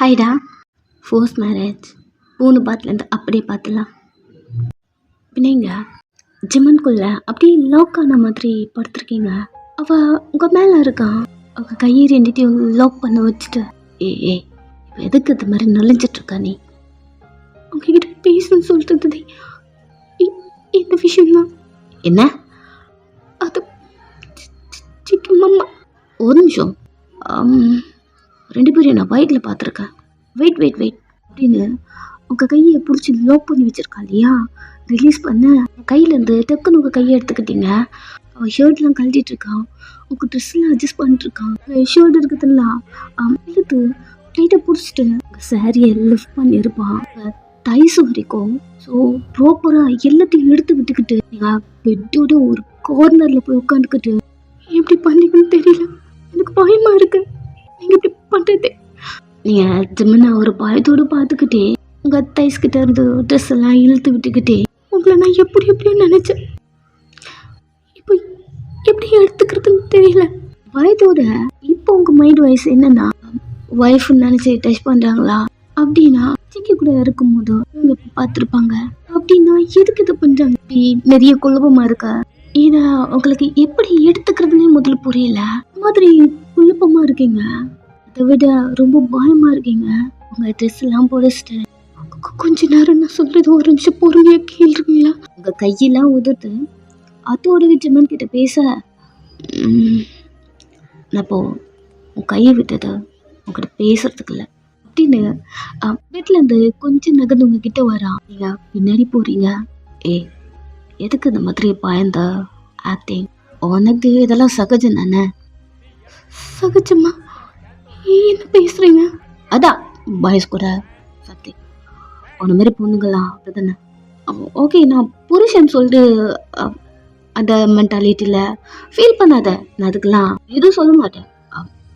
ஹைடா. Force marriage 3 பாத்துலேருந்து அப்படியே பார்த்துலாம். பின்னைங்க ஜிம்மனுக்குள்ள அப்படியே லாக் ஆன மாதிரி படுத்துருக்கீங்க. அவள் உங்கள் மேலே இருக்கான். அவள் கையை ரெண்டுத்தையும் லாக் பண்ண வச்சுட்டு ஏ இப்போ எதுக்கு இது மாதிரி நுழைஞ்சிட்ருக்கா நீ? உங்ககிட்ட பேசணும்னு சொல்லிட்டு இந்த விஷயம்தான். என்ன அது? சிக்கம்மா ஒரு நிமிஷம். 2 பேரையும் நான் பைக்கில் பார்த்துருக்கேன். வெயிட் அப்படின்னு உங்கள் கையை பிடிச்சி லாக் பண்ணி வச்சுருக்கா இல்லையா? ரிலீஸ் பண்ண கையிலேருந்து டக்குன்னு உங்கள் கையை எடுத்துக்கிட்டீங்க. அவள் ஷர்ட்லாம் கழட்டிட்டு இருக்கான். உங்கள் ட்ரெஸ்லாம் அட்ஜஸ்ட் பண்ணிட்டுருக்கான். ஷர்ட் இருக்குதுலாம் இழுத்து டைட்டாக பிடிச்சிட்டு சாரியை லிஃப்ட் பண்ணியிருப்பான் டைஸ் வரைக்கும். ஸோ ப்ராப்பராக எல்லாத்தையும் எடுத்து விட்டுக்கிட்டு நீங்கள் பெட்டோட ஒரு கார்னரில் போய் உட்காந்துக்கிட்டு எப்படி பண்ணீங்கன்னு தெரியல. எனக்கு பயமாக இருக்கு நீங்கள் இப்படி பண்ணுறது. நீங்கள் ஜிம்மனை ஒரு பயத்தோடு பார்த்துக்கிட்டே உங்கள் தைஸ்கிட்ட இருந்து ட்ரெஸ் எல்லாம் இழுத்து விட்டுக்கிட்டே உங்களை நான் எப்படியோ நினச்சேன். இப்போ எப்படி எடுத்துக்கிறதுன்னு தெரியல பயத்தோட. இப்போ உங்கள் மைண்ட் வாய்ஸ் என்னன்னா ஒய்ஃப்னு நினச்சி டச் பண்ணுறாங்களா அப்படின்னா சிக்கி கூட இருக்கும்போது இவங்க பார்த்துருப்பாங்க அப்படின்னா எதுக்கு இது பண்ணுறாங்க? இப்படி நிறைய குழப்பமாக இருக்கா? ஏன்னா உங்களுக்கு எப்படி எடுத்துக்கிறதுனே முதல்ல புரியல. மாதிரி குழப்பமாக இருக்கீங்க. அதை விட ரொம்ப பயமாக இருக்கீங்க. உங்கள் ட்ரெஸ் எல்லாம் போடிச்சிட்டு கொஞ்ச நேரம் நான் சொல்கிறது ஒரு நிமிஷம் பொறுமையாக கேள்றீங்களா? உங்கள் கையெல்லாம் உதட்டு அதோட ஜிம்மன் கிட்ட பேச நான் இப்போ உன் கையை விட்டது உங்ககிட்ட பேசுறதுக்கு இல்லை அப்படின்னு வீட்டிலேருந்து கொஞ்சம் நகர்ந்து உங்ககிட்ட வரா. நீங்கள் பின்னாடி போகிறீங்க. எதுக்கு இந்த மாதிரி பயந்த ஆக்டிங்? உனக்கு இதெல்லாம் சகஜம் தானே? சகஜமா? என்ன பேசுகிறீங்க? அதான் பாய்ஸ் கூட சத்தி உன்ன மாதிரி பொண்ணுங்களாம் அப்படி தானே? ஓகே நான் புருஷன் சொல்லிட்டு அந்த மென்டாலிட்டியில் ஃபீல் பண்ணாத. நான் அதுக்கெல்லாம் எதுவும் சொல்ல மாட்டேன்.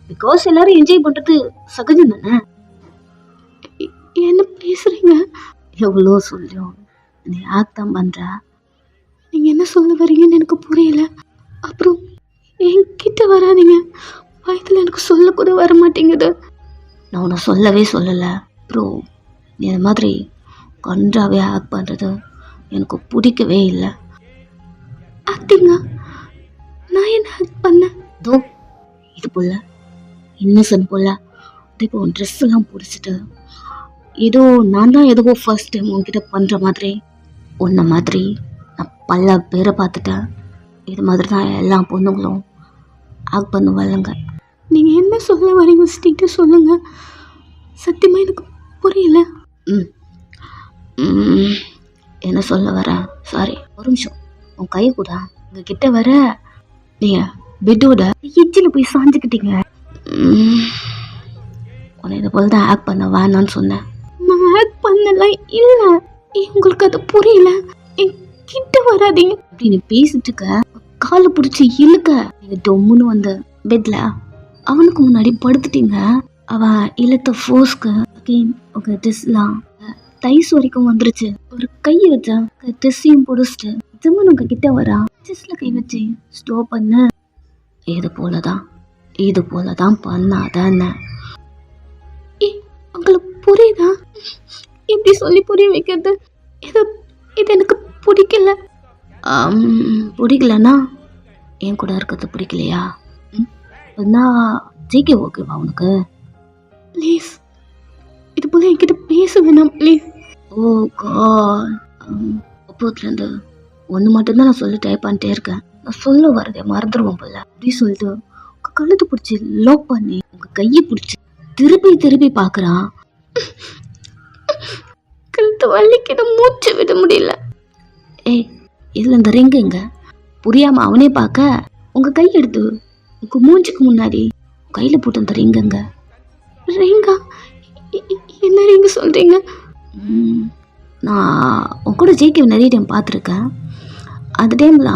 பிகாஸ் எல்லாரும் என்ஜாய் பண்ணுறது சகஜம் தானே? என்ன பேசுகிறீங்க? எவ்வளோ சொல்லும் நீ ஆக்ட் தான் பண்ணுற. நீங்கள் என்ன சொல்ல வரீங்கன்னு எனக்கு புரியல. அப்புறம் என்கிட்ட வராதிங்க. பயத்தில் எனக்கு சொல்லக்கூட வர மாட்டேங்குது. நான் உன்னை சொல்லவே சொல்லலை. அப்புறம் நீ அந்த மாதிரி கன்றாவே ஆக்ட் பண்ணுறது எனக்கு பிடிக்கவே இல்லை. ஆக்டிங்கா? நான் என்ன ஆக்ட் பண்ணேன்? தோ இது போல இன்னசென்ட் போல இப்போ உன் ட்ரெஸ் எல்லாம் பிடிச்சிட்டு ஏதோ நான் தான் எதுவோ ஃபர்ஸ்ட் டைம் உன்கிட்ட பண்ணுற மாதிரி உன்ன மாதிரி நான் பல பேரை பார்த்துட்டேன். இது மாதிரி தான் எல்லா பொண்ணுங்களும் ஆக்ட் பண்ணுவாங்க. நீங்கள் என்ன சொல்ல வரீங்க? ஸ்ட்ரீட்டை சொல்லுங்கள். சத்தியமாக எனக்கு புரியல. என்ன சொல்ல வர? சாரி ஒரு நிமிஷம். உன் கை கூட உங்ககிட்ட வர நீங்கள் பெட்டோட எச்சில் போய் சாஞ்சுக்கிட்டீங்க. உன்னை இதை போல தான் ஆக்ட் பண்ண வேணான்னு சொன்னேன். நான் ஆக்ட் பண்ணலாம் இல்லை. உங்களுக்கு அது புரியல. என் கிட்ட வராதிங்க அப்படின்னு பேசிட்டு இருக்க காலை பிடிச்சி இழுக்க நீங்கள் டொம்முன்னு வந்த பெட்ல அவனுக்கு முன்னாடி படுத்துட்டீங்க. அவன் இழுத்த ஃபோர்ஸ்க்கு உங்கள் ட்ரெஸ்லாம் தைஸ் வரைக்கும் வந்துருச்சு. ஒரு கையை வச்சா ட்ரெஸ்ஸையும் பிடிச்சிட்டு ஜிம்மன் உங்க கிட்ட வரா. செஸ்ல கை வச்சு ஸ்டாப் பண்ண. இது போலதான் பண்ணாதானே? உங்களுக்கு புரியுதா? எப்படி சொல்லி புரிய வைக்கிறது? இது எனக்கு பிடிக்கல. பிடிக்கலன்னா என் கூட இருக்கிறது பிடிக்கலையா? ஜிகே ஓகேவா உனக்கு? ப்ளீஸ் இது போல என்கிட்ட பேச வேணாம் ப்ளீஸ். O God. அப்போத்துலேருந்து ஒன்று மட்டும்தான் நான் சொல்ல ட்ரை பண்ணிட்டே இருக்கேன். நான் சொல்ல வரதே மறந்துடுவோம் போல. அப்படி சொல்லிட்டு உங்கள் கழுத்தை பிடிச்சி லாக் பண்ணி உங்கள் கையை பிடிச்சி திருப்பி பார்க்குறான். கழுத்து வலிக்கிட்ட மூச்சு விட முடியல. இதில் இந்த ரிங்கு எங்க? புரியாமல் அவனே பார்க்க உங்கள் கை எடுத்து உங்கள் மூஞ்சுக்கு முன்னாடி கையில் போட்டு அந்த ரிங்குங்க. ரிங்கா? என்ன ரிங்கு சொல்கிறீங்க? நான் உன் கூட ஜேகே நிறைய டைம் பார்த்துருக்கேன். அந்த டைமில்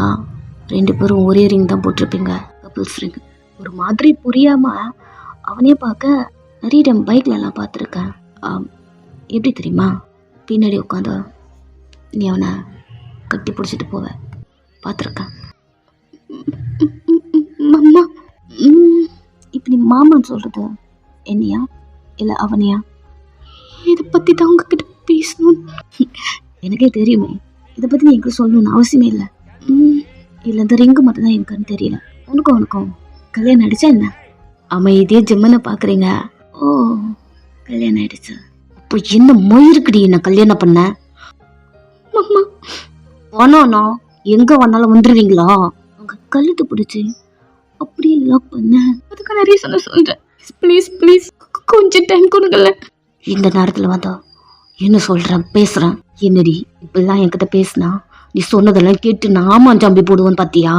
2 பேரும் ஒரே ரிங் தான் போட்டிருப்பீங்க, கப்புள்ஸ் ரிங். ஒரு மாதிரி புரியாமல் அவனே பார்க்க நிறைய டைம் பைக்லலாம் பார்த்துருக்கேன். எப்படி தெரியுமா? பின்னாடி உட்காந்து நீ அவனை கட்டி பிடிச்சிட்டு போவ பார்த்துருக்கேன். மாமா இப்போ நீ மாமான்னு சொல்கிறது என்னையா இல்லை அவனையா? இதை பற்றி தான் உங்ககிட்ட பேசணும். எனக்கே தெரியுமே, இதை பற்றி நீ எனக்கு சொல்லணும்னு அவசியமே இல்லை. இல்லை, இந்த ரிங்கு மட்டும் தான் எனக்குன்னு தெரியல. உனக்கும் கல்யாணம் ஆயிடுச்சா என்ன? அமைதியே ஜிம்மனை பார்க்குறீங்க. ஓ, கல்யாணம் ஆயிடுச்சு. அப்போ என்ன மயிருக்குடி என்ன கல்யாணம் பண்ண? போனோண்ணா எங்கே வந்தாலும் வந்துடுவீங்களா? உங்கள் கழுத்து பிடிச்சி அப்படியே லாக் பண்ண. அதுக்கான ரீசனை சொல்கிறேன். ப்ளீஸ் ப்ளீஸ் கொஞ்சம் டைம் கொடுங்கல. இந்த நேரத்தில் வந்தா என்ன சொல்கிறேன் பேசுகிறேன். என்னடி இப்பெல்லாம் என்கிட்ட பேசினா நீ சொன்னதெல்லாம் கேட்டு நான் ஆமாஞ்சாம்பி போடுவேன்னு பார்த்தியா?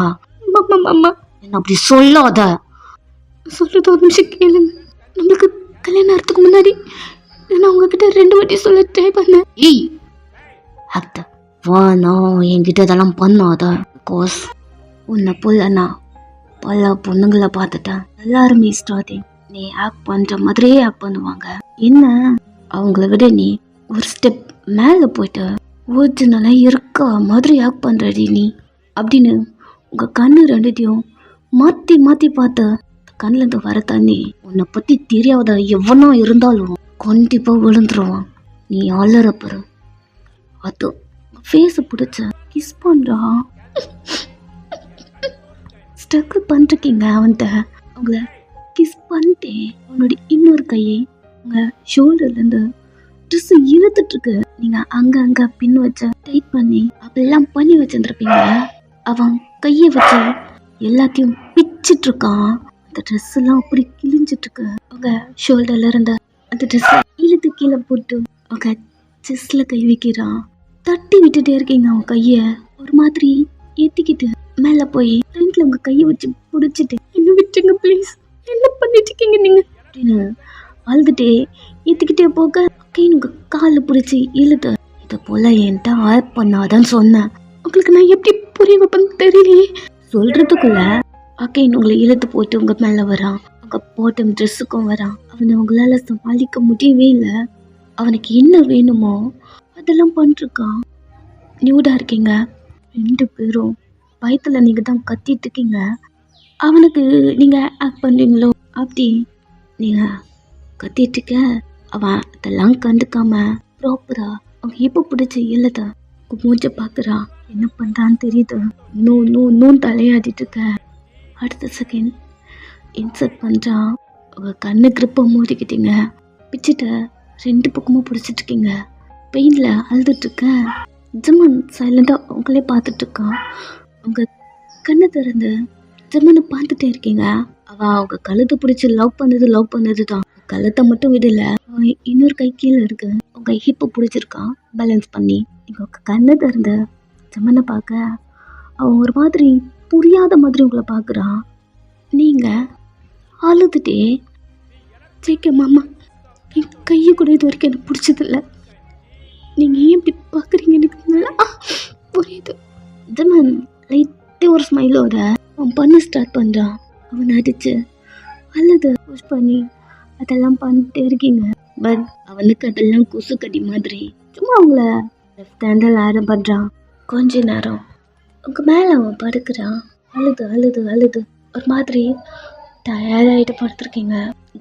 அம்மா என்ன அப்படி சொல்லாத. சொல்கிறது ஒரு நிமிஷம் கேளுங்க. நம்மளுக்கு கல்யாணம் ஆகிறதுக்கு முன்னாடி நான் உங்ககிட்ட 2 வாட்டி சொல்ல ட்ரை பண்ணேன். ஏய் அத்தை வானா என்கிட்ட இதெல்லாம் பண்ணாத. கோஸ் உன்னை புள்ளண்ணா பல பொண்ணுங்களை பார்த்துட்டேன். எல்லாருமே ஸ்டார்டிங் நீ ஆக்ட் பண்ணுற மாதிரியே ஆக்ட் பண்ணுவாங்க. என்ன அவங்கள விட நீ ஒரு ஸ்டெப் மேலே போயிட்டு ஒரிஜினலாக இருக்க மாதிரி ஆக்ட் பண்ணுறடி நீ அப்படின்னு உங்கள் கண்ணு 2த்தையும் மாற்றி மாற்றி பார்த்து கண்ணிலேருந்து வர தண்ணி உன்னை பற்றி தெரியாத எவனோ இருந்தாலும் கண்டிப்பாக விழுந்துருவான். நீ அலறப்பரு அது ஃபேஸை பிடிச்ச கிஸ் பண்ணுறா. ஸ்ட்ரகிள் பண்ணிருக்கீங்க அவன்கிட்ட. அவங்கள கிஸ் பண்ணிட்டே அவனோட இன்னொரு கையை உங்கள் ஷோல்டர்லேருந்து ட்ரெஸ்ஸு இழுத்துட்ருக்கு. நீங்கள் அங்கே பின் வச்ச டைட் பண்ணி அப்படிலாம் பண்ணி வச்சுருந்துருப்பீங்க. அவன் கையை வச்சு எல்லாத்தையும் பிச்சிட்ருக்கான். அந்த ட்ரெஸ்ஸெல்லாம் அப்படி கிழிஞ்சிட்ருக்கு. அவங்க ஷோல்டரில் இருந்த அந்த ட்ரெஸ்ஸை இழுத்து கீழே போட்டு அவங்க செஸ்ஸில் கை வைக்கிறான். தட்டி விட்டுட்டே இருக்கீங்க. அவன் கையை ஒரு மாதிரி ஏற்றிக்கிட்டு மேலே போய் ஃப்ரெண்ட்ல உங்கள் கையை வச்சு பிடிச்சிட்டு என்ன விட்டுங்க ப்ளீஸ், என்ன பண்ணிட்டு இருக்கீங்க நீங்கள் அப்படின்னு அழுதுட்டே ஏற்றிக்கிட்டே போக அக்கைன்னு உங்கள் காலை பிடிச்சி இழுத்து இதை போல் என்கிட்ட ஆப் பண்ணாதான்னு சொன்னேன். உங்களுக்கு நான் எப்படி புரிய வைப்பேன்னு தெரியலையே. சொல்கிறதுக்குள்ள அக்கைன்னு உங்களை இழுத்து போட்டு உங்கள் மேலே வரான். உங்கள் பாட்டம் ட்ரெஸ்ஸுக்கும் வரான். அவனை உங்களால் சமாளிக்க முடியவே இல்லை. அவனுக்கு என்ன வேணுமோ அதெல்லாம் பண்ணிருக்கான். நியூடாக இருக்கீங்க 2 பேரும். பயத்தில் நீங்கள் தான் கத்திட்டு இருக்கீங்க. அவனுக்கு நீங்கள் ஆக்ட் பண்ணுறீங்களோ அப்படி நீங்கள் கத்திட்டுருக்க. அவன் அதெல்லாம் கண்டுக்காம ப்ராப்பராக அவங்க இப்போ பிடிச்சி இல்லைத மூஞ்ச பார்க்குறா. என்ன பண்ணுறான்னு தெரியுது. நூன் தலையாடிட்டு இருக்க. அடுத்த செகண்ட் இன்சர்ட் பண்ணுறான். உங்கள் கண்ணு கிரிப்பை மூடிக்கிட்டீங்க. பிச்சுட்ட 2 பக்கமும் பிடிச்சிட்ருக்கீங்க. பெயினில் அழுதுட்ருக்க. ஜிம்மன் சைலண்டாக அவங்களே பார்த்துட்ருக்கான். அவங்க கண்ணை திறந்து ஜிம்மனை பார்த்துட்டே இருக்கீங்க. அவள் அவங்க கழுத்தை பிடிச்சி லவ் பண்ணது தான். கழுத்தை மட்டும் விடல, அவன் இன்னொரு கை கீழே இருக்கு. அவங்க ஹிப்பை பிடிச்சிருக்கான் பேலன்ஸ் பண்ணி. இங்கே உங்கள் கண்ணை திறந்து ஜிம்மனை பார்க்க அவன் ஒரு மாதிரி புரியாத மாதிரி உங்களை பார்க்குறான். நீங்கள் அழுதுட்டே ஜெயிக்க மாமா என் கையை கூட இது வரைக்கும் எனக்கு பிடிச்சதில்ல, நீங்கள் ஏன் இப்படி பார்க்குறீங்க எனக்கு நல்லா புரியுது. ஜிம்மன் லைட்டாக ஒரு ஸ்மைலோட அவன் பண்ண ஸ்டார்ட் பண்ணுறான். அவன் அடித்து அல்லது புஷ் பண்ணி அதெல்லாம் பண்ணிட்டே இருக்கீங்க. பட் அவனுக்கு அதெல்லாம் கொசு கடி மாதிரி சும்மா அவங்கள லெஃப்ட் ஹேண்டில் ஆடம் பண்ணுறான். கொஞ்ச நேரம் உங்கள் மேலே அவன் படுக்கிறான். அழுது ஒரு மாதிரி டயர்டாகிட்டு படுத்துருக்கீங்க.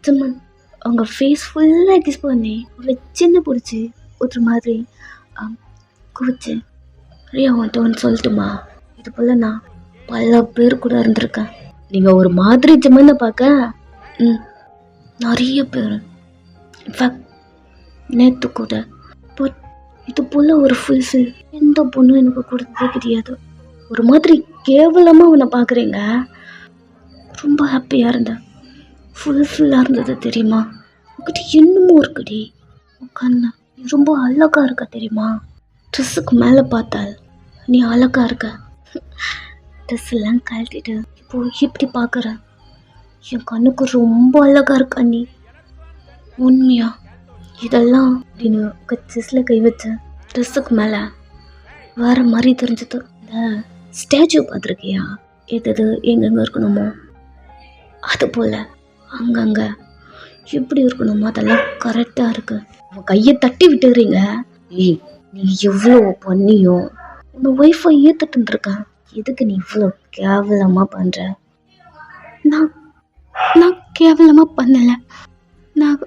ஜிம்மன் அவங்க ஃபேஸ் ஃபுல்லாக கிஸ் பண்ணி அவளை சின்ன பிடிச்சி ஒரு மாதிரி குவிச்சு ரியா வந்துட்டு சொல்லட்டுமா, இது போல் நான் பல பேர் கூட இருந்திருக்கேன். நீங்கள் ஒரு மாதிரி ஜிம்மனை பார்க்க நிறைய பேர் இன்ஃபேக்ட் நேற்று கூட. பட் இது போல் ஒரு ஃபுல்ஃபில் எந்த பொண்ணும் எனக்கு கொடுத்ததே கிடையாது. ஒரு மாதிரி கேவலமாக அவனை பார்க்குறீங்க. ரொம்ப ஹாப்பியாக இருந்தேன், ஃபுல்ஃபில்லாக இருந்தது தெரியுமா. உங்ககிட்ட இன்னமும் இருக்குடி கண்ணா. நீ ரொம்ப அழகாக இருக்க தெரியுமா. ட்ரெஸ்ஸுக்கு மேலே பார்த்தால் நீ அழகாக இருக்க. ட்ரெஸ் எல்லாம் கழட்டிட்டு இப்போ இப்படி பார்க்குற. என் கண்ணுக்கு ரொம்ப அழகாக இருக்கா நீ. உண்மையா இதெல்லாம் அப்படின்னு செஸ்ஸில் கை வச்ச ட்ரெஸ்ஸுக்கு மேலே வேறு மாதிரி தெரிஞ்சது. இந்த ஸ்டாச்சு பார்த்துருக்கியா, எது எங்கெங்கே இருக்கணுமோ அது போல் அங்கங்கே எப்படி இருக்கணுமோ அதெல்லாம் கரெக்டாக இருக்கு. உன் கையை தட்டி விட்டுறீங்க. ஏய், நீ எவ்வளோ பண்ணியும் உன் ஒய்ஃபை ஏற்றுட்டு இருந்திருக்கேன். எதுக்கு நீ இவ்வளோ கேவலமாக பண்ணுற? நான் கேவலமாக பண்ணலை. நான்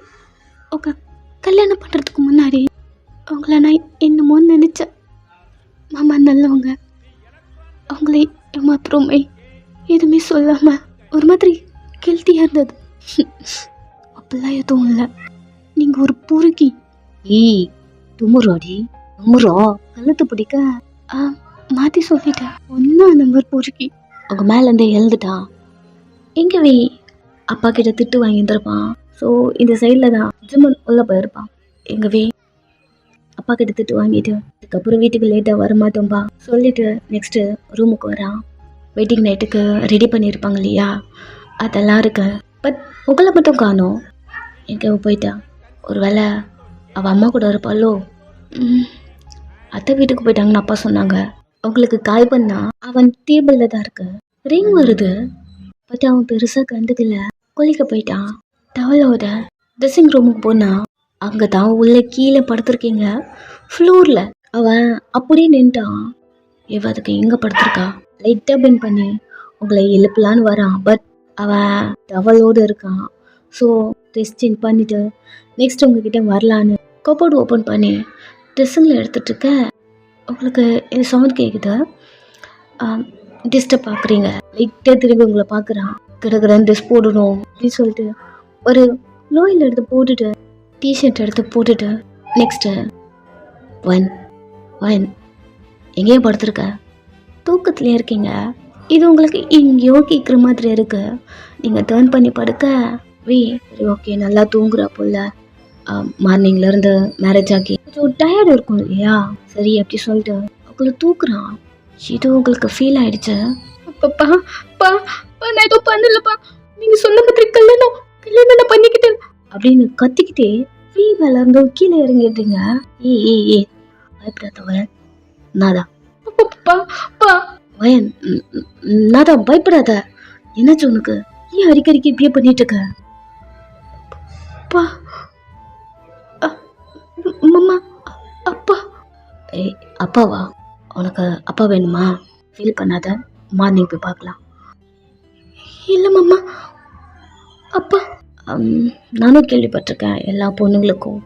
உங்கள் கல்யாணம் பண்ணுறதுக்கு முன்னாடி அவங்கள நான் என்னமோ நினச்சேன். மாமா நல்லவங்க. அவங்கள ஏமாத்துறோமே எதுவுமே சொல்லாமல் ஒரு மாதிரி கெல்த்தியாக இருந்தது. அப்படிலாம் எதுவும் இல்லை. நீங்கள் ஒரு பொறுக்கி. ஏய் துமுறாடி துமுறா கழுத்து பிடிக்க. மாற்றி சொல்லிட்டேன். ஒன்றும் நம்பர் பொறுக்கி அவங்க மேலேருந்தே எழுந்துட்டான். எங்கவே அப்பா கிட்ட திட்டு வாங்கியிருந்திருப்பான். ஸோ இந்த சைடில் தான் ஜிம்மன் உள்ளே போயிருப்பான். எங்கவே அப்பா கிட்ட திட்டு வாங்கிட்டு அதுக்கப்புறம் வீட்டுக்கு லேட்டாக வரமாட்டோம்பா சொல்லிட்டு நெக்ஸ்ட்டு ரூமுக்கு வரான். வெட்டிங் நைட்டுக்கு ரெடி பண்ணியிருப்பாங்க இல்லையா, அதெல்லாம் இருக்கு. பட் உங்களை மட்டும் காணோம். எங்கே போயிட்டா? ஒரு வேளை அவள் அம்மா கூட இருப்பாளோ? அத்தை வீட்டுக்கு போயிட்டாங்கன்னு அப்பா சொன்னாங்க. அவங்களுக்கு கால் பண்ணா அவன் டேபிளில் தான் இருக்கு. ரிங் வருது. பட் அவன் பெருசாக கண்டுக்கல. குளிக்க போயிட்டான். டவலோட ட்ரெஸ்ஸிங் ரூமுக்கு போனா அங்கே தான் உள்ள கீழே படுத்துருக்கீங்க ஃப்ளோரில். அவன் அப்படியே நின்ட்டான். அதுக்கு எங்கே படுத்துருக்கா லைட்டாக பெண்ட் பண்ணி உங்களை எழுப்பலான்னு வரான். பட் அவன் டவலோடு இருக்கான். ஸோ ட்ரெஸ் சேஞ்ச் பண்ணிவிட்டு நெக்ஸ்ட் உங்ககிட்ட வரலான்னு கபோர்டு ஓப்பன் பண்ணி ட்ரெஸ்ஸுங்களை எடுத்துகிட்டு இருக்க உங்களுக்கு இந்த சவுண்ட் கேட்குது. டிஸ்டர்ப் பார்க்குறீங்க. லைட்டாக திரும்பி உங்களை பார்க்குறான். கிடக்குறேன் ட்ரெஸ் போடணும் அப்படின்னு சொல்லிட்டு ஒரு லோயில் எடுத்து போட்டுட்டு டிஷர்ட் எடுத்து போட்டுட்டு நெக்ஸ்ட்டு ஒன் எங்கேயோ படுத்துருக்க? தூக்கத்துலேயே இருக்கீங்க. இது உங்களுக்கு எங்கேயோ கேட்குற மாதிரி இருக்கு. நீங்கள் டேர்ன் பண்ணி படுக்க சரி ஓகே நல்லா தூங்குறா போல. மார்னிங்லேருந்து மேரேஜ் ஆகி கொஞ்சம் டயர்டு இருக்கும் இல்லையா, சரி அப்படி சொல்லிட்டு அவங்கள தூக்குறான். இது உங்களுக்கு ஃபீல் ஆயிடுச்சு. அப்பப்பா பா நான் ஏதோ பண்ணலப்பா, நீங்கள் சொன்ன மாதிரி கல்யாணம் நான் பண்ணிக்கிட்டேன் அப்படின்னு கத்திக்கிட்டே மேல இருந்து கீழே இறங்கிடுறீங்க. ஏ பயப்படாத நாதா. வயன் நாதா பயப்படாத. என்னாச்சு உனக்கு? ஏன் அடிக்கடிக்கு இப்படியே பண்ணிட்டு இருக்க? மம்மா அப்பா. ஏய் அப்பாவா? உனக்கு அப்பா வேணுமா? ஃபீல் பண்ணாத, மார்னிங் போய் பார்க்கலாம். இல்லை மம்மா அப்பா. நானும் கேள்விப்பட்டிருக்கேன் எல்லா பொண்ணுங்களுக்கும்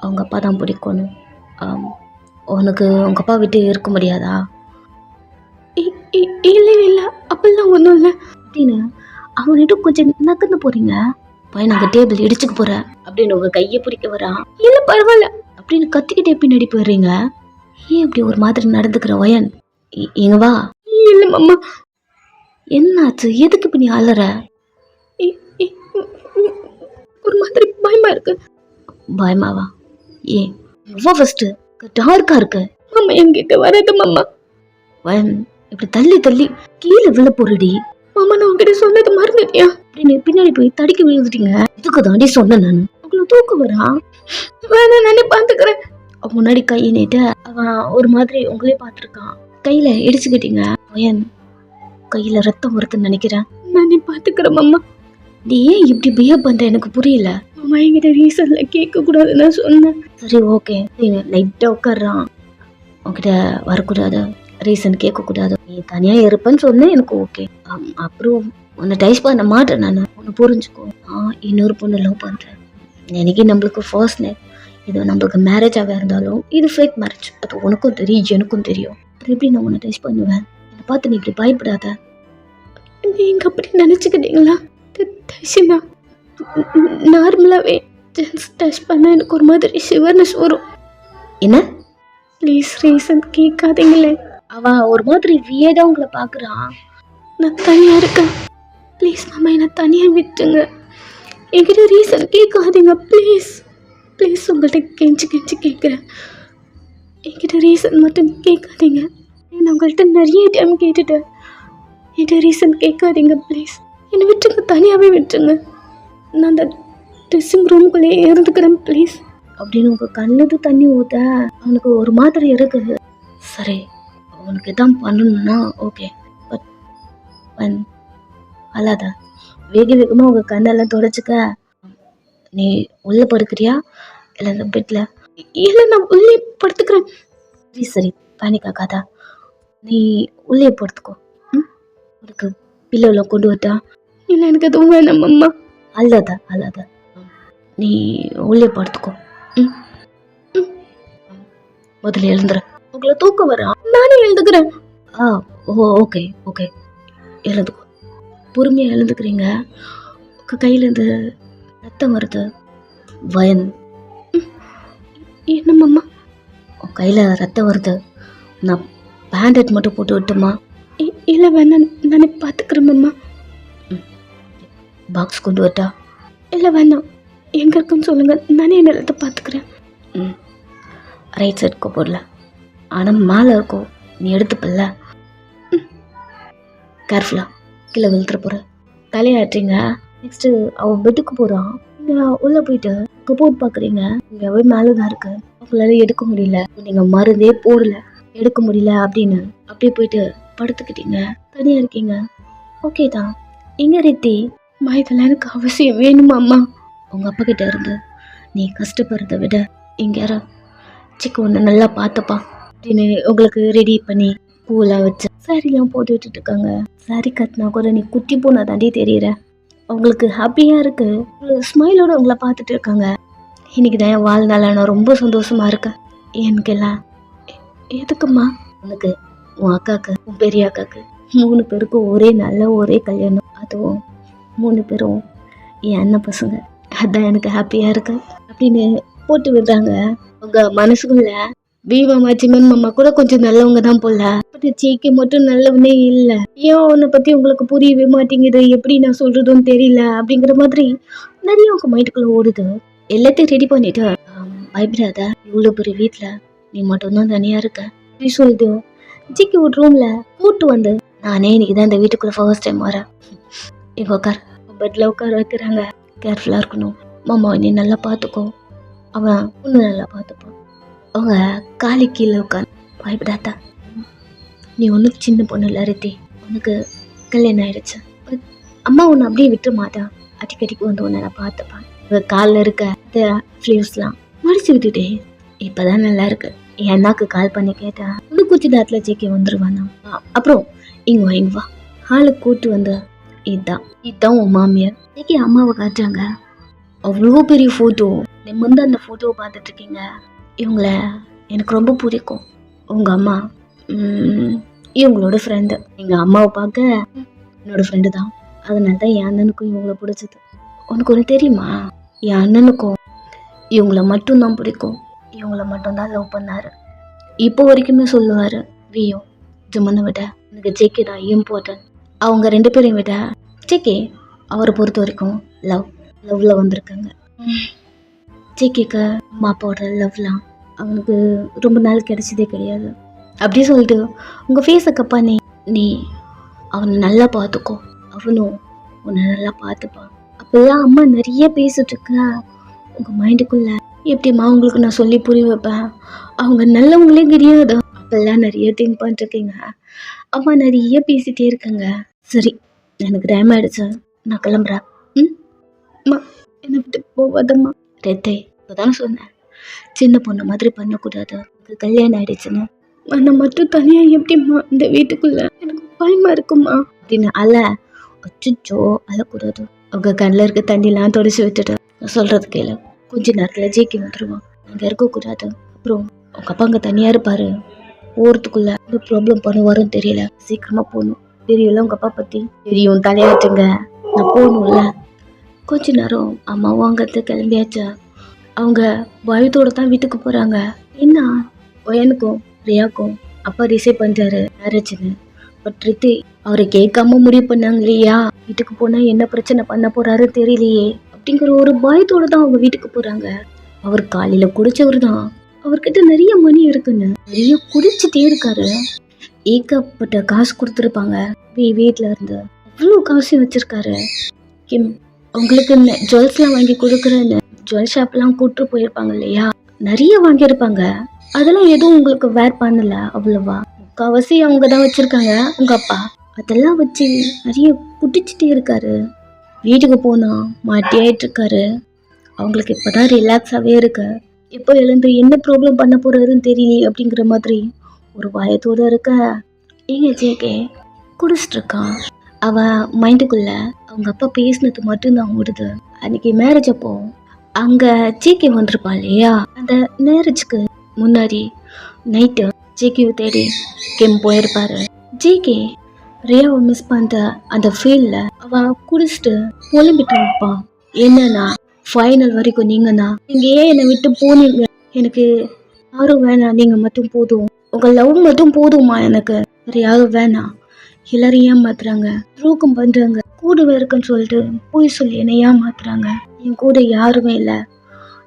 அவங்க அப்பா தான் பிடிக்கணும். உனக்கு உங்கள் அப்பா விட்டு இருக்க முடியாதா? இல்லை அப்படிலாம் ஒன்றும் இல்லை அப்படின்னு அவன்கிட்ட கொஞ்சம் நகர்ந்து போகிறீங்க. போய் நாங்கள் டேபிள் இடிச்சுக்க போகிறேன் அப்படின்னு உங்கள் கையை பிடிக்க வரான். இல்லை பரவாயில்ல அப்படின்னு கத்திக்கிட்டே பின்னாடி போயிடுறீங்க. ஏன் இப்படி ஒரு மாதிரி நடந்துக்கிற வயன்? எங்க வா. இல்லை மாமா. என்னாச்சு? எதுக்கு இப்ப நீ அலற? ஒரு மாதிரி பயமா இருக்கு. பயமாவா? ஏன் ஃபர்ஸ்ட் டார்க்கா இருக்கு. மாமா என்கிட்ட வராது மாமா. வயன் இப்படி தள்ளி தள்ளி கீழே விழ போறடி. மாமா நான் உங்ககிட்ட சொன்னது மறந்துட்டியா அப்படின்னு பின்னாடி போய் தடிக்க விழுந்துட்டீங்க. இதுக்கு தாண்டி சொன்னேன் நான். உங்களுக்கு தூக்கம் வரா? வேணாம் நானே பாத்துக்கிறேன். அவன் முன்னாடி கையை நீட்ட அவன் ஒரு மாதிரி உங்களே பார்த்துருக்கான். கையில இடிச்சுக்கிட்டீங்க. வயன் கையில ரத்தம் வருதுன்னு நினைக்கிறேன். நானே பாத்துக்கிறேன் மாமா. நீ ஏன் இப்படி பிஹேவ் பண்ற எனக்கு புரியல. மாமா என்கிட்ட ரீசன்ல கேட்க கூடாதுன்னு சொன்னேன். சரி ஓகே லைட்டா உட்காடுறான். உன்கிட்ட வரக்கூடாது, ரீசன் கேட்க கூடாது, நீ தனியா இருப்பேன்னு சொன்னேன் எனக்கு ஓகே. அப்புறம் உன்னை டைஸ் பண்ண மாட்டேன் நான். உன்னை புரிஞ்சுக்கோ. இன்னொரு பொண்ணு லவ் பண்றேன். எனக்கு நம்மளுக்கு ஃபர்ஸ்ட் நைட், இது நம்மளுக்கு மேரேஜாக இருந்தாலும் இது ஃபேக் மேரேஜ். அது உனக்கும் தெரியும் எனக்கும் தெரியும். அப்புறம் எப்படி நான் உன்னை டைஸ் பண்ணுவேன்? என்னை பார்த்து நீ இப்படி பயப்படாத. நீங்க அப்படி நினைச்சுக்கிட்டீங்களா? டச்சினா நார்மலாகவே ஜென்ஸ் டச் பண்ணால் எனக்கு ஒரு மாதிரி ஷிவர்னஸ் வரும். என்ன? ப்ளீஸ் ரீசன் கேட்காதீங்களே. அவன் ஒரு மாதிரி வியடாக உங்களை பார்க்குறான். நான் தனியாக இருக்கேன். ப்ளீஸ் மாமா என்னை தனியாக விட்டுங்க. என்கிட்ட ரீசன் கேட்காதீங்க ப்ளீஸ். ப்ளீஸ் உங்கள்கிட்ட கெஞ்சி கேட்குறேன். என்கிட்ட ரீசன் மட்டும் கேட்காதீங்க. நான் உங்கள்கிட்ட நிறைய டைம் கேட்டுட்டேன். என்கிட்ட ரீசன் கேட்காதீங்க ப்ளீஸ். என்னை விட்டுங்க, தனியாகவே விட்டுருங்க. நான் அந்த ட்ரெஸ்ஸிங் ரூமுக்குள்ளேயே இருந்துக்கிறேன் ப்ளீஸ் அப்படின்னு உங்கள் கண்ணுக்கு தண்ணி ஊற்ற அவனுக்கு ஒரு மாதிரி இருக்குது. சரி அவனுக்கு இதான் பண்ணணும்னா ஓகே. பட் அல்லாத வேகமாக உங்கள் கண்ணெல்லாம் தொடச்சிக்க. நீ உள்ளே படுக்கிறியா இல்லை இந்த பெட்டில்? இல்லை நான் உள்ளே படுத்துக்கிறேன். சரி பேனிக் ஆகாதா, நீ உள்ளே படுத்துக்கோ. உனக்கு பில்லோவில் கொண்டு வரட்டா? இல்லை எனக்கு எதுவும் வேணாம் அம்மா. அல்லாத நீ உள்ளே படுத்துக்கோ. முதல்ல எழுந்துற. உங்களை தூக்கம் வரா? நானே எழுந்துக்கிறேன். ஆ ஓகே ஓகே, எழுந்துக்கோ. பொறுமையாக எழுந்துக்கிறீங்க. உங்கள் கையிலேருந்து ரத்தம் வருது. வயன் என்னம்மா? உன் கையில் ரத்தம் வருது. நான் பேண்டேட் மட்டும் போட்டு விட்டுமா? இல்லை வேணாம், நானே பார்த்துக்கிறேம்மா. பாக்ஸ் கொண்டு வரட்டா? இல்லை வேணாம், எங்கே இருக்குன்னு சொல்லுங்கள், நானே என்ன எல்லாத்த பார்த்துக்கிறேன். ரைட் சைட் போடல, ஆனால் மேலே இருக்கும், நீ எடுத்துப்பல்ல. கேர்ஃபுல்லா, கீழே விழுத்துற போகிற. தலையாட்டுறீங்க. நெக்ஸ்ட்டு அவன் பெட்டுக்கு போகிறான். நீங்கள் உள்ளே போயிட்டு கபோர்ட் பார்க்குறீங்க. இங்கே போய் மேலே தான் இருக்கு. அவங்களால எடுக்க முடியல, நீங்கள் மருந்தே போடல, எடுக்க முடியல அப்படின்னு அப்படியே போயிட்டு படுத்துக்கிட்டீங்க. தனியாக இருக்கீங்க. ஓகே தான். எங்கே ரித்தி? இதெல்லாம் எனக்கு அவசியம் வேணுமா அம்மா? உங்கள் அப்பா கிட்ட இருந்து நீ கஷ்டப்படுறத விட இங்கே யாரோ சிக்கு ஒன்று நல்லா பார்த்துப்பா அப்படின்னு உங்களுக்கு ரெடி பண்ணி பூவெல்லாம் வச்சு சாரிலாம் போட்டு விட்டுட்டு இருக்காங்க. சாரி கட்டினா கூட நீ குட்டி பூனை தாண்டி தெரியுற. அவங்களுக்கு ஹாப்பியாக இருக்கு. ஸ்மைலோட உங்களை பார்த்துட்டு இருக்காங்க. இன்னைக்கு தான் என் வாழ்நாள் நான் ரொம்ப சந்தோஷமா இருக்கேன். எனக்கெல்லாம் எதுக்குமா? உனக்கு, உன் அக்காவுக்கு, உன் பெரிய அக்காவுக்கு 3 பேருக்கும் ஒரே நல்ல ஒரே கல்யாணம். அதுவும் 3 பேரும் என் அண்ணன் பசங்க. அதான் எனக்கு ஹாப்பியாக இருக்கு அப்படின்னு போட்டு விடுறாங்க. உங்கள் மனசுக்குள்ள பீமாமா சிமன் மாமா கூட கொஞ்சம் நல்லவங்க தான் போல, பட் சீக்கி மட்டும் நல்லவனே இல்லை. ஏன் உன்னை பற்றி உங்களுக்கு புரியவே மாட்டேங்குது, எப்படி நான் சொல்கிறதுன்னு தெரியல அப்படிங்கிற மாதிரி நிறைய உங்கள் மைண்டுக்குள்ளே ஓடுது. எல்லாத்தையும் ரெடி பண்ணிட்டு பயப்படாத, இவ்வளோ பெரிய வீட்டில் நீ மட்டும்தான் தனியாக இருக்க அப்படி சொல்லிட்டு ஜிக்கி ஒரு ரூமில் கூட்டு வந்து, நானே இன்னைக்கு தான் இந்த வீட்டுக்குள்ளே ஃபர்ஸ்ட் டைம் வரேன், இங்கே உட்கார், பெட்டில் உட்கார வைக்கிறாங்க. கேர்ஃபுல்லாக இருக்கணும் மாமா, நீ நல்லா பார்த்துக்கோ, அவன் ஒன்று நல்லா பார்த்துப்பான். அவங்க காலி கீழே உட்காந்து, பயப்படாத, நீ ஒன்றும் சின்ன பொண்ணு இல்லை ரித்தி, உனக்கு கல்யாணம் ஆயிடுச்சு, அம்மா உன்னை அப்படியே விட்டு மாட்டான், அடிக்கடிக்கு வந்து உன்னை நான் பார்த்துப்பான். இவன் காலில் இருக்க ஃப்ளீவ்ஸ்லாம் மடிச்சு விட்டுட்டே இப்போதான் நல்லா இருக்கு. என் அண்ணாக்கு கால் பண்ணி கேட்டேன், இன்னும் குச்சி நேரத்தில் ஜெக்கி வந்துருவானா. அப்புறம் இங்க வா ஹாலுக்கு கூட்டு வந்து, இதுதான் உன் மாமியார். ஜெக்கி அம்மாவை காட்டுறாங்க. அவ்வளோ பெரிய ஃபோட்டோ. முந்த அந்த ஃபோட்டோவை பார்த்துட்டு இருக்கீங்க. இவங்கள எனக்கு ரொம்ப பிடிக்கும். உங்கள் அம்மா இவங்களோட ஃப்ரெண்டு. எங்கள் அம்மாவை பார்க்க என்னோடய ஃப்ரெண்டு தான். அதனால தான் என் அண்ணனுக்கும் இவங்கள பிடிச்சது. உனக்கு ஒன்று தெரியுமா, என் அண்ணனுக்கும் இவங்கள மட்டும்தான் பிடிக்கும். இவங்கள மட்டும்தான் லவ் பண்ணார். இப்போ வரைக்குமே சொல்லுவார், வியோ ஜிம்மனை விட எனக்கு ஜேகே தான் இம்பார்ட்டன்ட். அவங்க 2 பேரையும் விட ஜேகே அவரை பொறுத்த வரைக்கும் லவ்வில் வந்திருக்காங்க. ஜேகேக்கு அம்மா அப்பாவோட லவ்லாம் அவனுக்கு ரொம்ப நாள் கிடைச்சதே கிடையாது. அப்படி சொல்லிட்டு உங்கள் ஃபேஸை கப்பா, நீ அவனை நல்லா பார்த்துக்கோ, அவனும் உன்னை நல்லா பார்த்துப்பான். அப்போல்லாம் அம்மா நிறைய பேசிட்டு இருக்க உங்கள் மைண்டுக்குள்ளே எப்படிம்மா உங்களுக்கு நான் சொல்லி புரிய வைப்பேன், அவங்க நல்லவங்களே கிடையாது. அப்போல்லாம் நிறைய திங்க் பண்ணிருக்கீங்க. அம்மா நிறைய பேசிகிட்டே இருக்காங்க. சரி, எனக்கு டைம் ஆகிடுச்சு, நான் கிளம்புறேன். அம்மா என்னை விட்டு போவாதம்மா. ரெத்தை இப்போதானே சொன்னேன், சின்ன பொண்ணு மாதிரி பண்ணக்கூடாது, எனக்கு கல்யாணம் ஆயிடுச்சுன்னு. நான் மட்டும் தனியாக எப்படிம்மா இந்த வீட்டுக்குள்ளே, எனக்கு பயமாக இருக்குமா அப்படின்னு அச்சோ அழக்கூடாது. அவங்க கண்ணில் இருக்க தண்ணிலாம் தொடச்சி விட்டுட்டு நான் சொல்கிறது கேளு, கொஞ்ச நேரத்தில் ஜேகே வந்துடுவான், அங்கே இருக்கக்கூடாது. அப்புறம் உங்கள் அப்பா அங்கே தனியாக இருப்பார், போகிறதுக்குள்ள இந்த ப்ராப்ளம் பண்ணுவாருன்னு தெரியல, சீக்கிரமாக போகணும். தெரியல உங்கள் அப்பா பற்றி தெரியும், தலையாட்டுங்க, நான் போகணும்ல. கொஞ்ச நேரம் அம்மாவும் அங்கேருந்து கிளம்பியாச்சா. அவங்க பயத்தோடு தான் வீட்டுக்கு போகிறாங்க. என்ன ஒயனுக்கும் பிரியாக்கும் அப்பா ரிசீவ் பண்ணுறாரு மேரேஜுன்னு. பட் ரித்தி அவரை கேட்காம முடிவு பண்ணாங்க இல்லையா, வீட்டுக்கு போனால் என்ன பிரச்சனை பண்ண போகிறாரு தெரியலையே அப்படிங்கிற ஒரு பயத்தோடு தான் அவங்க வீட்டுக்கு போகிறாங்க. அவர் காலையில் குடிச்சவர் தான், அவர்கிட்ட நிறைய மணி இருக்குன்னு நிறைய குடிச்சிட்டே இருக்காரு. ஏகப்பட்ட காசு கொடுத்துருப்பாங்க வீட்டில் இருந்து, அவ்வளோ காசு வச்சுருக்காரு. கிம் உங்களுக்கு ஜுவல்ஸ்லாம் வாங்கி கொடுக்குறேன்னு ஜுவல் ஷாப்லாம் கூப்பிட்டு போயிருப்பாங்க இல்லையா, நிறைய வாங்கியிருப்பாங்க. அதெல்லாம் எதுவும் உங்களுக்கு வேர் பண்ணல அவ்வளோவா, முக்கால்வாசி அவங்க தான் வச்சுருக்காங்க உங்கள் அப்பா. அதெல்லாம் வச்சு நிறைய குடிச்சிட்டே இருக்காரு. வீட்டுக்கு போனால் மாட்டியாயிட்டு இருக்காரு. அவங்களுக்கு இப்போ தான் ரிலாக்ஸாகவே இருக்கு. எப்போ எழுந்து என்ன ப்ராப்ளம் பண்ண போகிறாருன்னு தெரியல அப்படிங்கிற மாதிரி ஒரு பயத்தோடு இருக்க. ஏங்க ஜேகே குடிச்சிட்டு இருக்கான். அவன் மைண்டுக்குள்ளே அவங்க அப்பா பேசினது மட்டும்தான் ஓடுது. அன்றைக்கி மேரேஜ் அப்போ அங்கே ஜேகே வந்திருப்பாள் இல்லையா, அந்த மேரேஜ்க்கு முன்னாடி நைட்டு ஜேகேவை தேடி கிம் போயிருப்பாரு. ஜேகே ரியாவை மிஸ் பண்ணிட்ட அந்த ஃபீல்ல அவன் குடிச்சிட்டு புலம்பிட்டு இருப்பான். என்னன்னா ஃபைனல் வரைக்கும் நீங்கன்னா நீங்க ஏன் என்னை விட்டு போனீங்க, எனக்கு யாரும் வேணாம், நீங்க மட்டும் போதும், உங்க லவ் மட்டும் போதுமா, எனக்கு வேற யாரும் வேணாம், எல்லாரும் ஏமாத்துறாங்க, துரோகம் பண்றாங்க, கூடவே இருக்குன்னு சொல்லிட்டு போய் சொல்லி என்னை ஏமாத்துறாங்க, என் கூட யாருமே இல்லை,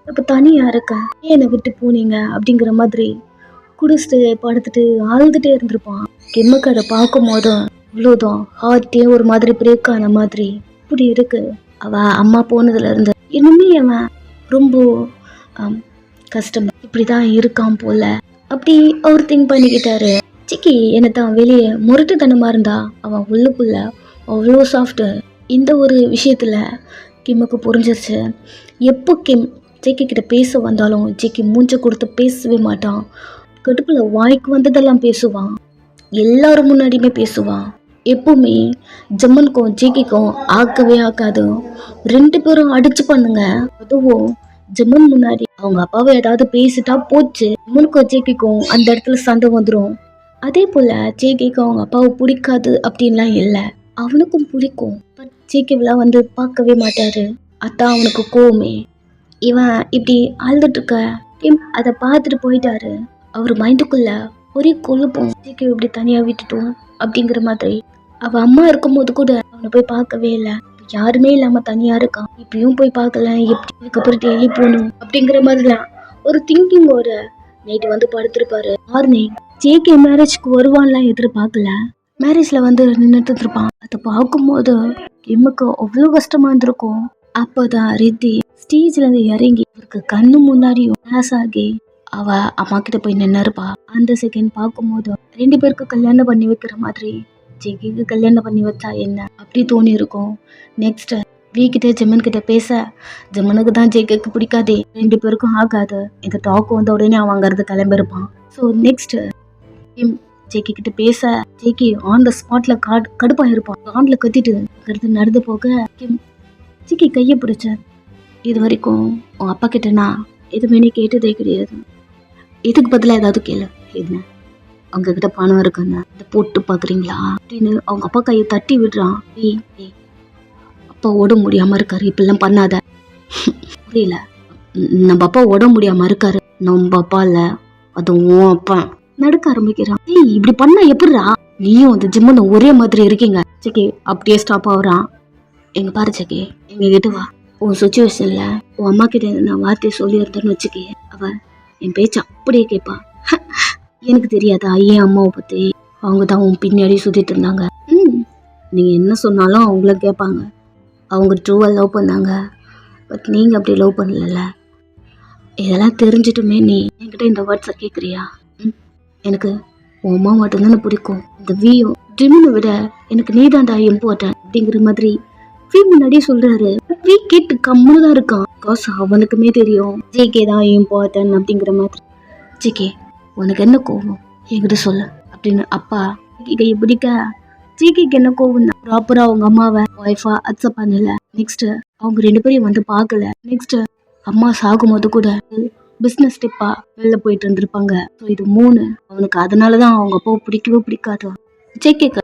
இப்ப தனியா இருக்கேன், ஏன் என்னை விட்டு போனீங்க அப்படிங்கிற மாதிரி குடிச்சிட்டு படுத்துட்டு ஆழ்ந்துட்டே இருந்திருப்பான். கிம்முக்கு அதை பார்க்கும் போதும் அவ்வளோதான் ஹார்ட்டே ஒரு மாதிரி பிரேக் ஆன மாதிரி இப்படி இருக்கு. அவ அம்மா போனதுல இருந்து இன்னுமே அவன் ரொம்ப கஷ்டம், இப்படிதான் இருக்கான் போல அப்படி அவர் திங்க் பண்ணிக்கிட்டாரு. சிக்கி என்ன தான் வெளியே முரட்டுத்தனமா இருந்தா அவன் உள்ளுக்குள்ள அவ்வளோ சாஃப்ட். இந்த ஒரு விஷயத்துல கிம்முக்கு புரிஞ்சிருச்சு. எப்போ கிம் ஜேகே கிட்ட பேச வந்தாலும் ஜேகே மூஞ்ச கொடுத்து பேசவே மாட்டான். கடுப்புல வாய்க்கு வந்ததெல்லாம் பேசுவான், எல்லாரும் முன்னாடியுமே பேசுவான். எப்பவுமே ஜம்மனுக்கும் ஜேகேக்கும் ஆக்கவே ஆக்காது, 2 பேரும் அடிச்சு பண்ணுங்க. அதுவும் ஜம்மன் முன்னாடி அவங்க அப்பாவை ஏதாவது பேசிட்டா போச்சு, ஜம்மனுக்கும் ஜேகேக்கும் அந்த இடத்துல சண்டை வந்துடும். அதே போல ஜேகேக்கும் அவங்க அப்பாவை பிடிக்காது அப்படின்லாம் இல்லை, அவனுக்கும் பிடிக்கும். பட் ஜேகேவெல்லாம் வந்து பார்க்கவே மாட்டாரு, அதான் அவனுக்கு கோவமே. இவன் இப்படி அழுதுட்டு இருக்க கிம் அதை பார்த்துட்டு போயிட்டாரு. அவர் மைண்டுக்குள்ள ஒரே கொழுப்போம், ஜேகே இப்படி தனியா விட்டுட்டோம் அப்படிங்கிற மாதிரி. அவ அம்மா இருக்கும்போது கூட அவனை போய் பார்க்கவே இல்லை, யாருமே இல்லாம தனியா இருக்கான், இப்பயும் போய் பார்க்கல, எப்படி இதுக்கப்புறம் டெய்லி போகணும் அப்படிங்கிற மாதிரிலாம் ஒரு திங்கிங்கோட நைட்டு வந்து படுத்திருப்பாரு. மார்னிங் ஜேகே மேரேஜ்க்கு வருவான்லாம் எதிர்பார்க்கல, மேரேஜ்ல வந்து நின்றுட்டு இருப்பான். அதை பார்க்கும்போது கிம்முக்கு அவ்வளோ கஷ்டமா இருந்திருக்கும். அப்போதான் ரித்தி ஸ்டேஜ்ல இருந்து இறங்கி அவருக்கு கண்ணு முன்னாடியும் கிளாஸ் ஆகி அவ அம்மா கிட்ட போய் நின்னுருப்பா. அந்த செகண்ட் பார்க்கும்போது 2 பேருக்கு கல்யாணம் பண்ணி வைக்கிற மாதிரி ஜேகேக்கு கல்யாணம் பண்ணி வச்சா என்ன அப்படி தோணி இருக்கும். நெக்ஸ்ட் வீக்கிட்ட ஜெமன் கிட்ட பேச ஜெமனுக்கு தான் ஜேகேக்கு பிடிக்காதே, 2 பேருக்கும் ஆகாது. இந்த டாக் வந்த உடனே அவன் அங்கிருந்து கிளம்பிருப்பான். ஸோ நெக்ஸ்ட் ஜேகே கிட்ட பேச ஜேகே ஆன் த ஸ்பாட்ல கடுப்பா இருப்பான், காண்ல கத்திட்டு அங்கிருந்து நடந்து போக ஜேகே கையை பிடிச்ச, இது வரைக்கும் உன் அப்பா கிட்ட நான் எதுவுமே நீ கேட்டதே கிடையாது, இதுக்கு பதிலாக ஏதாவது கேளு, என்ன அவங்க கிட்ட பணம் இருக்குன்னு இதை போட்டு பாக்குறீங்களா அப்படின்னு அவங்க அப்பா கையை தட்டி விடுறான். அப்பா உடம்பு முடியாம இருக்காரு, இப்பெல்லாம் பண்ணாத. புரியல, நம்ம அப்பா உடம்பு முடியாம இருக்காரு, நம்ம அப்பா இல்ல, அது உன் அப்பா. நடக்க ஆரம்பிக்கிறான். இப்படி பண்ணா எப்படிரா, நீயும் அந்த ஜிம்மன் ஒரே மாதிரி இருக்கீங்க. ஜேகே அப்படியே ஸ்டாப் ஆகுறான். எங்க பாரு ஜேகே, எங்க கிட்ட வா, உன் சுச்சுவேஷன்ல உன் அம்மா கிட்ட நான் வார்த்தையை சொல்லி இருந்தேன்னு வச்சுக்கே, அவ என் பேச்சு அப்படியே கேட்பா. எனக்கு தெரியாதா ஏன் அம்மாவை பத்தி, அவங்க தான் உன் பின்னாடி சுத்திட்டு இருந்தாங்க, நீங்க என்ன சொன்னாலும் அவங்கள கேட்பாங்க, அவங்க ட்ரூவா லவ் பண்ணாங்க, பட் நீங்க அப்படி லவ் பண்ணல. இதெல்லாம் தெரிஞ்சிட்டுமே நீ என்கிட்ட இந்த வேர்ட்ஸை கேட்குறியா? எனக்கு உன் அம்மா மட்டும்தானே பிடிக்கும், இந்த வீயும் ட்ரிமினை விட எனக்கு நீ தான்டா இம்பார்ட்டன்ட் அப்படிங்கிற மாதிரி வீ முன்னாடியே சொல்றாரு. வீ கேட்டு கம்முன்னு தான் இருக்கான், காசு அவனுக்குமே தெரியும் ஜேகே தான் இம்பார்ட்டன்ட் அப்படிங்கிற மாதிரி. ஜேகே உனக்கு என்ன கோவம் என்கிட்ட சொல்லு அப்படின்னு அப்பா கையை பிடிக்க, ஜேகேக்கு என்ன கோவம் தான் ப்ராப்பரா அவங்க அம்மாவை ஒய்ஃபா அக்செப்ட் பண்ணல. நெக்ஸ்ட் அவங்க 2 பேரையும் வந்து பார்க்கல. நெக்ஸ்ட் அம்மா சாகும் போது கூட பிஸ்னஸ் டிப்பா வெளில போயிட்டு இருந்திருப்பாங்க. ஸோ இது 3 அவனுக்கு, அதனாலதான் அவங்க அப்பாவை பிடிக்கவே பிடிக்காது. ஜேகேக்கு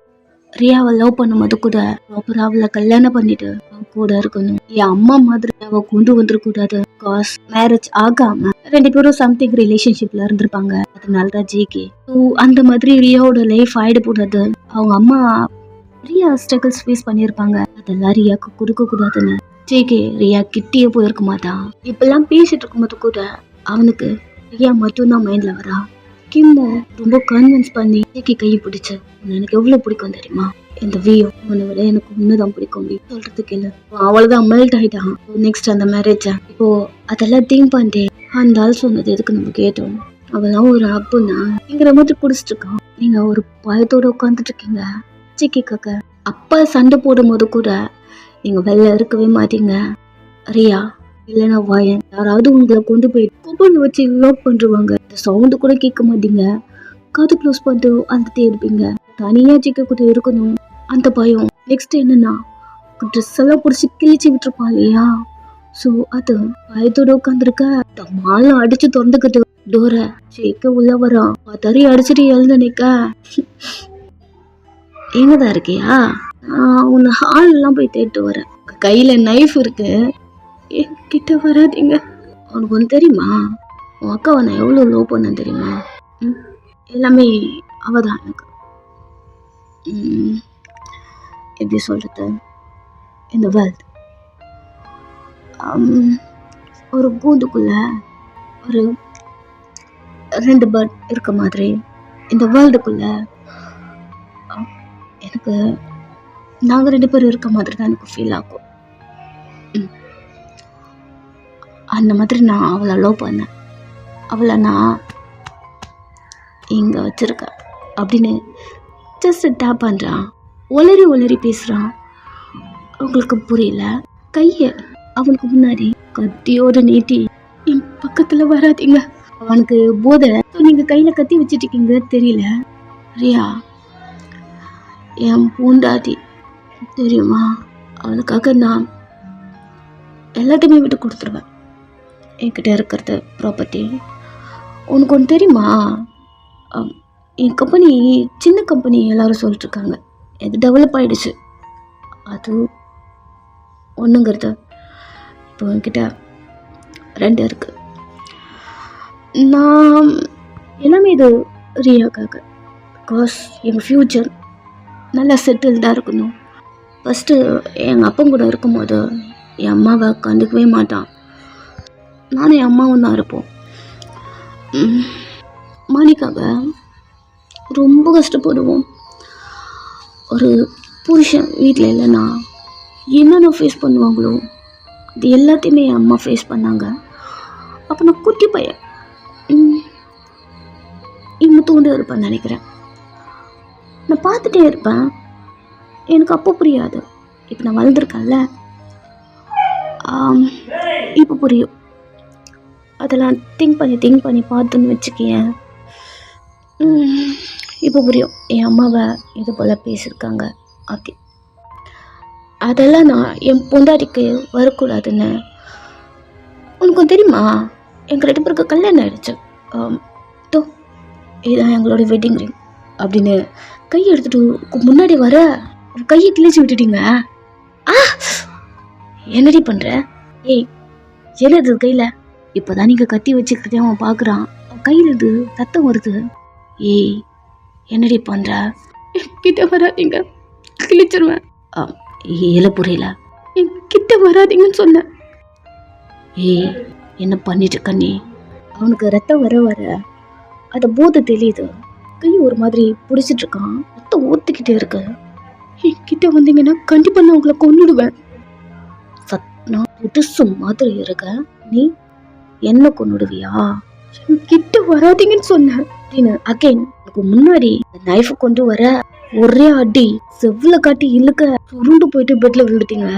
ரியாவை லவ் பண்ணும்போது கூட ப்ராப்பரா அவளை கல்யாணம் பண்ணிட்டு கூட இருக்கணும், என் அம்மா மாதிரி அவ கொண்டு வந்துடக்கூடாது. காஸ் மேரேஜ் ஆகாம 2 பேரும் சம்திங் ரிலேஷன்ஷிப்ல இருந்திருப்பாங்க, அதனாலதான் ஜேகே. ஸோ அந்த மாதிரி ரியாவோட லைஃப் ஆயிடக்கூடாது. அவங்க அம்மா ரியா ஸ்ட்ரகிள்ஸ் ஃபேஸ் பண்ணியிருப்பாங்க, அதெல்லாம் ரியாவுக்கு கொடுக்க கூடாதுன்னு ஜேகே ரியா கிட்டே போயிருக்க மாட்டான். இப்பெல்லாம் பேசிட்டு இருக்கும்போது கூட அவனுக்கு ரியா மட்டும்தான் மைண்ட்ல வரா. கிம்மோ ரொம்ப கன்வின்ஸ் பண்ணி ஜேகே கையை பிடிச்சு, எனக்கு எவ்வளவு பிடிக்கும் தெரியுமா இந்த வீயோ, உன்னை விட எனக்கு ஒண்ணுதான் பிடிக்கும் சொல்றதுக்கு இல்லை, அவ்வளவுதான் மெல்ட் ஆயிட்டான். நெக்ஸ்ட் அந்த மேரேஜ் இப்போ அதெல்லாம் திங்க் பண்ணிட்டே அந்த ஆள் சொன்னது எதுக்கு நம்ம கேட்டோம், அவெல்லாம் ஒரு அப்புன்னா மாதிரி பிடிச்சிட்டு இருக்கான். நீங்க ஒரு பயத்தோட உட்காந்துட்டு இருக்கீங்க. ஜேகேக்காக அப்பா சண்டை போடும் போது கூட நீங்க வெளில இருக்கவே மாட்டீங்க. ரியா இல்லைன்னா வாயன் யாராவது உங்களை கொண்டு போய் கூப்பன் வச்சு லாக் பண்ணிருவாங்க, சவுண்டு கூட கேட்க மாட்டீங்க, காது க்ளோஸ் பண்ணிட்டு அழுதுட்டே இருப்பீங்க, தனியா ஜேகே கூட இருக்கணும் அந்த பயம். நெக்ஸ்ட் என்னன்னா ட்ரெஸ் எல்லாம் பிடிச்சி கிழிச்சு விட்டுருப்பான் இல்லையா, ஸோ அது பயத்தோட உட்காந்துருக்க மாலை அடிச்சு திறந்துக்கிட்டு டோரை சேர்க்க உள்ள வரான். தறி அடிச்சுட்டு எழுந்து நிக்க, எங்கதான் இருக்கியா? நான் உன்னை ஹால்லாம் போய் தேட்டு வரேன். கையில நைஃப் இருக்கு, கிட்ட வராதீங்க. அவனுக்கு ஒன்று தெரியுமா, உன் அக்காவை நான் எவ்வளோ லவ் பண்ணேன் தெரியுமா? எல்லாமே அவதான் எனக்கு. எப்படி சொல்றது, இந்த வேர்ல்ட் ஒரு கூண்டுக்குள்ள ஒரு 2 பேர்ட் இருக்க மாதிரி, இந்த வேர்ல்டுக்குள்ள எனக்கு நாங்கள் 2 பேரும் இருக்க மாதிரி தான் எனக்கு ஃபீல் ஆகும். அந்த மாதிரி நான் அவளை லவ் பண்ணேன். அவளை நான் இங்கே வச்சிருக்கேன் அப்படின்னு ஜஸ்ட் டேப் பண்ணுறான். ஒளரி பேசுகிறான். அவங்களுக்கு புரியல. கையை அவனுக்கு முன்னாடி கத்தியோடு நீட்டி, என் பக்கத்தில் வராதீங்க, அவனுக்கு போதை, நீங்கள் கையில் கத்தி வச்சுட்டு தெரியல. ரியா என் பூண்டாதி தெரியுமா, அவளுக்காக நான் எல்லாத்தையுமே விட்டு கொடுத்துருவேன். என்கிட்ட இருக்கிறது ப்ராப்பர்ட்டி. உனக்கு ஒன்று தெரியுமா, என் கம்பெனி சின்ன கம்பெனி எல்லாரும் சொல்லிட்டுருக்காங்க, இது டெவலப் ஆகிடுச்சு. அது ஒன்றுங்கிறது இப்போ என்கிட்ட 2 இருக்குது. நான் எல்லாமே இது ரியாக்காக. பிகாஸ் எங்கள் ஃப்யூச்சர் நல்லா செட்டில்டாக இருக்கணும். ஃபஸ்ட்டு எங்கள் அப்பா கூட இருக்கும்போது என் அம்மாவை கண்டுக்கவே மாட்டான். நானும் என் அம்மாவும் தான் இருப்போம். மணிக்காக ரொம்ப கஷ்டப்படுவோம். ஒரு புருஷன் வீட்டில் இல்லைன்னா என்னென்ன ஃபேஸ் பண்ணுவாங்களோ இது எல்லாத்தையுமே என் அம்மா ஃபேஸ் பண்ணாங்க. அப்போ நான் குட்டி பையன் இன்னும் தூண்டு இருப்பேன்னு நினைக்கிறேன். நான் பார்த்துட்டே இருப்பேன். எனக்கு அப்போ புரியாது. இப்போ நான் வளர்ந்துருக்கேன்ல, இப்போ புரியும். அதெல்லாம் திங்க் பண்ணி பார்த்துன்னு வச்சுக்கேன். இப்போ புரியும் என் அம்மாவை இது போல் பேசியிருக்காங்க அப்படி. அதெல்லாம் நான் என் பொண்டாட்டிக்கு வரக்கூடாதுன்னு. உனக்கு தெரியுமா, எங்கள் 2 பேருக்கு கல்யாணம் ஆகிடுச்சு. தோ இதுதான் எங்களோட வெட்டிங் ரிங் அப்படின்னு கையை எடுத்துட்டு முன்னாடி வர கையை கிழிச்சு விட்டுட்டீங்க. என்னடி பண்ணுற? ஏய் என்னது கையில்? இப்போதான் நீங்கள் கத்தி வச்சுக்கிறதே அவன் பார்க்குறான். கையில் இருந்து ரத்தம் வருது. ஏய் என்னடி பண்ணுற? கிட்ட வராதீங்க, கிழிச்சிருவேன். இல்லை புரியல. கிட்ட வராதீங்கன்னு சொன்னேன். ஏய் என்ன பண்ணிட்டு கண்ணி? அவனுக்கு ரத்தம் வர அதை போதை தெரியுது. கை ஒரு மாதிரி பிடிச்சிட்டு இருக்கான். ரத்தம் ஊற்றிக்கிட்டே இருக்கு. கிட்ட வந்தீங்கன்னா கண்டிப்பாக நான் உங்களை கொன்னுடுவேன். சத்னா புதுசு மாதிரி இருக்க, நீ என்ன கொன்னுடுவியா? கிட்ட வராதீங்கன்னு சொன்னேன் அப்படின்னு அகைன் முன்னாடி நைஃப் கொண்டு வர ஒரே அடி செவ்ல காட்டி இழுக்க சுருண்டு போயிட்டு பெட்ல விழுந்துட்டீங்க.